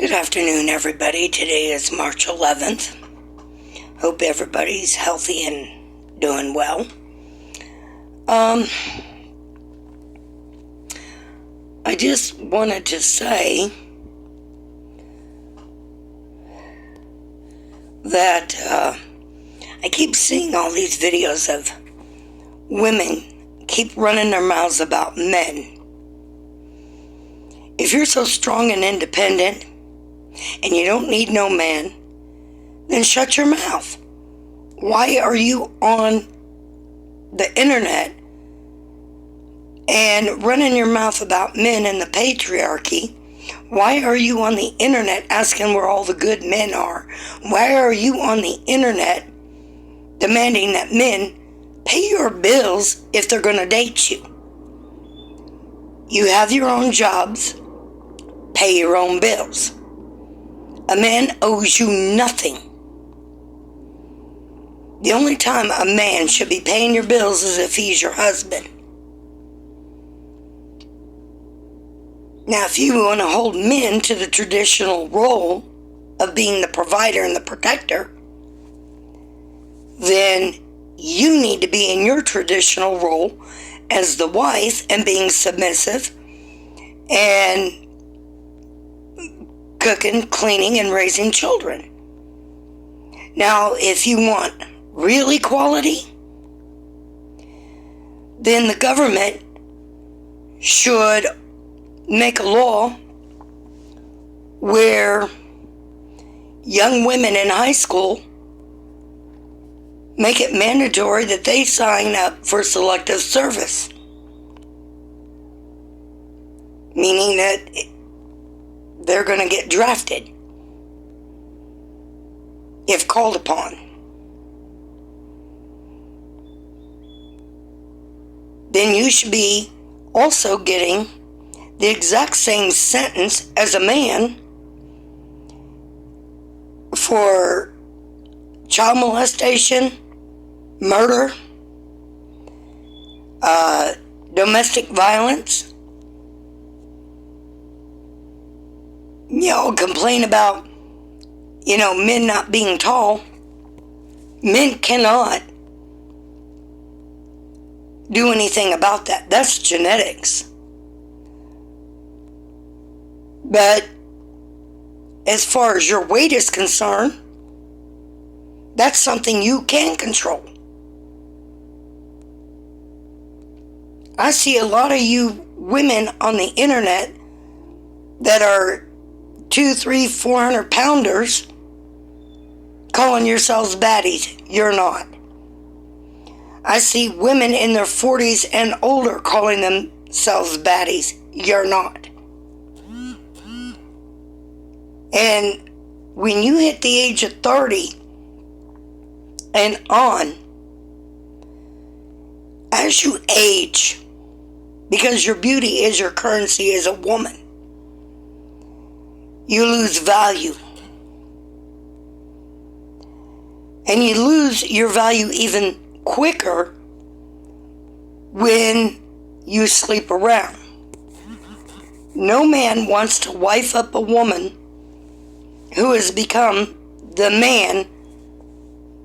Good afternoon, everybody. Today is March 11th. Hope everybody's healthy and doing well. I just wanted to say that I keep seeing all these videos of women keep running their mouths about men. If you're so strong and independent and you don't need no man, then shut your mouth. Why are you on the internet and running your mouth about men and the patriarchy? Why are you on the internet asking where all the good men are? Why are you on the internet demanding that men pay your bills if they're going to date you? You have your own jobs. Pay your own bills. A man owes you nothing. The only time a man should be paying your bills is if he's your husband. Now, if you want to hold men to the traditional role of being the provider and the protector, then you need to be in your traditional role as the wife and being submissive and cooking, cleaning, and raising children. Now, if you want real equality, then the government should make a law where young women in high school make it mandatory that they sign up for selective service. Meaning that they're going to get drafted if called upon. Then you should be also getting the exact same sentence as a man for child molestation, murder, domestic violence. Y'all complain about, men not being tall. Men cannot do anything about that. That's genetics. But as far as your weight is concerned, that's something you can control. I see a lot of you women on the internet that are 200, 300, 400 pounders calling yourselves baddies. You're not. I see women in their 40s and older calling themselves baddies. You're not. And when you hit the age of 30 and on, as you age, because your beauty is your currency as a woman, you lose value. And you lose your value even quicker when you sleep around. No man wants to wife up a woman who has become the man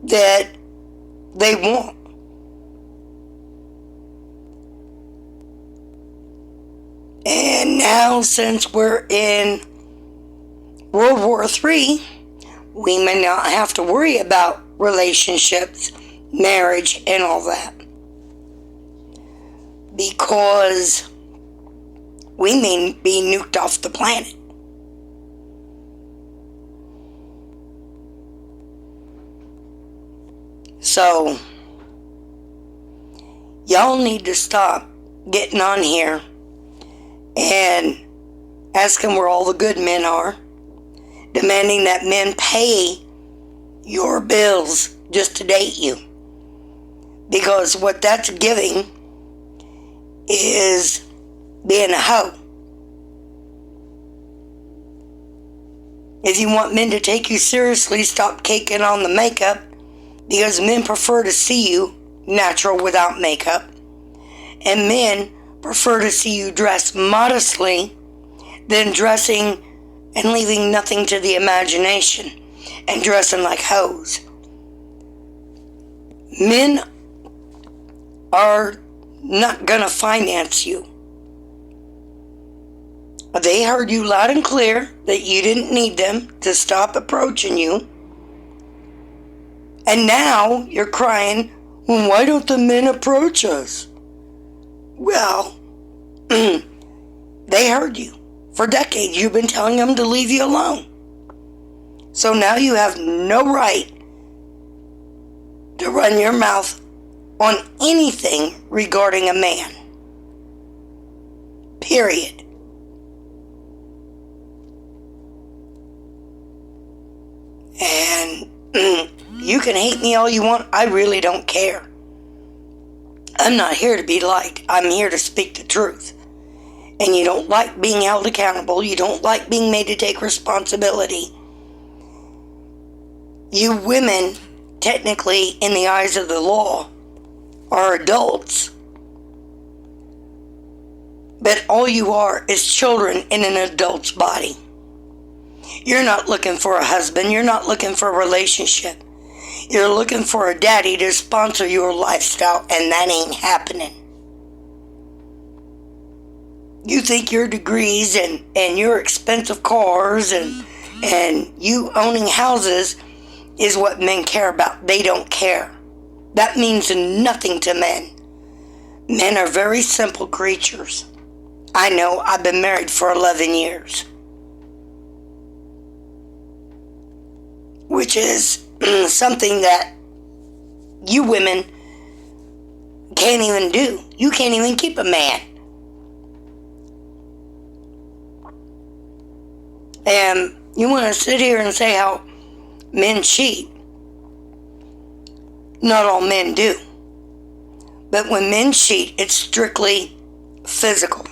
that they want. And now, since we're in World War III, we may not have to worry about relationships, marriage, and all that. Because we may be nuked off the planet. So, y'all need to stop getting on here and asking where all the good men are, demanding that men pay your bills just to date you. Because what that's giving is being a hoe. If you want men to take you seriously, stop caking on the makeup, because men prefer to see you natural without makeup, and men prefer to see you dress modestly than dressing and leaving nothing to the imagination and dressing like hoes. Men are not gonna finance you. They heard you loud and clear that you didn't need them to stop approaching you. And now you're crying, well, why don't the men approach us? Well, they heard you. For decades you've been telling them to leave you alone. So now you have no right to run your mouth on anything regarding a man. Period. And you can hate me all you want. I really don't care. I'm not here to be liked. I'm here to speak the truth. And you don't like being held accountable. You don't like being made to take responsibility. You women, technically, in the eyes of the law, are adults. But all you are is children in an adult's body. You're not looking for a husband. You're not looking for a relationship. You're looking for a daddy to sponsor your lifestyle, and that ain't happening. You think your degrees and your expensive cars and you owning houses is what men care about. They don't care. That means nothing to men. Men are very simple creatures. I know. I've been married for 11 years. Which is something that you women can't even do. You can't even keep a man. And you want to sit here and say how men cheat. Not all men do. But when men cheat, it's strictly physical.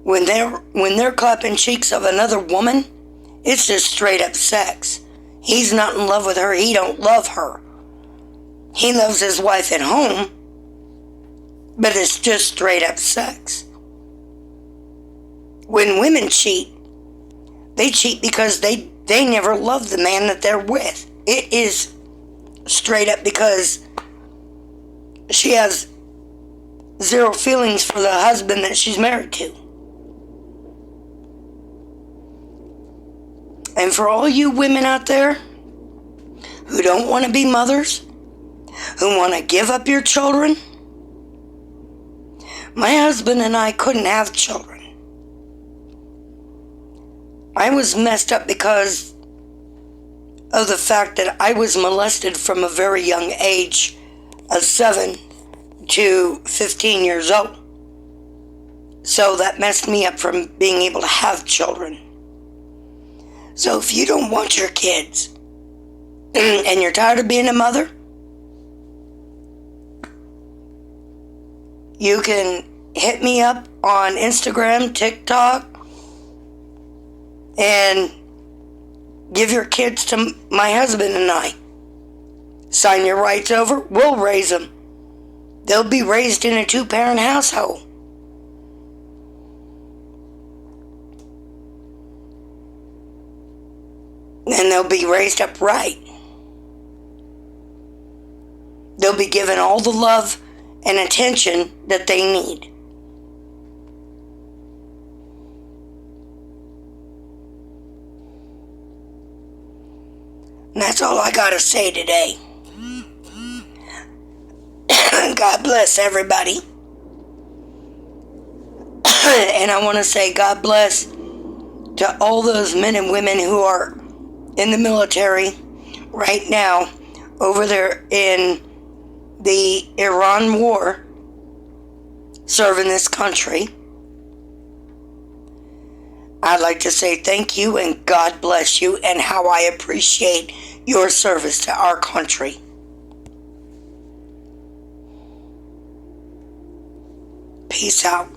When they're clapping cheeks of another woman, it's just straight up sex. He's not in love with her. He don't love her. He loves his wife at home, but it's just straight up sex. When women cheat, they cheat because they never love the man that they're with. It is straight up because she has zero feelings for the husband that she's married to. And for all you women out there who don't want to be mothers, who want to give up your children, my husband and I couldn't have children. I was messed up because of the fact that I was molested from a very young age of 7 to 15 years old. So that messed me up from being able to have children. So if you don't want your kids and you're tired of being a mother, you can hit me up on Instagram, TikTok, and give your kids to my husband and I. Sign your rights over, we'll raise them. They'll be raised in a 2-parent household. And they'll be raised up right. They'll be given all the love and attention that they need. And that's all I gotta say today. God bless everybody. And I want to say God bless to all those men and women who are in the military right now over there in the Iran war, serving this country. I'd like to say thank you and God bless you, and how I appreciate your service to our country. Peace out.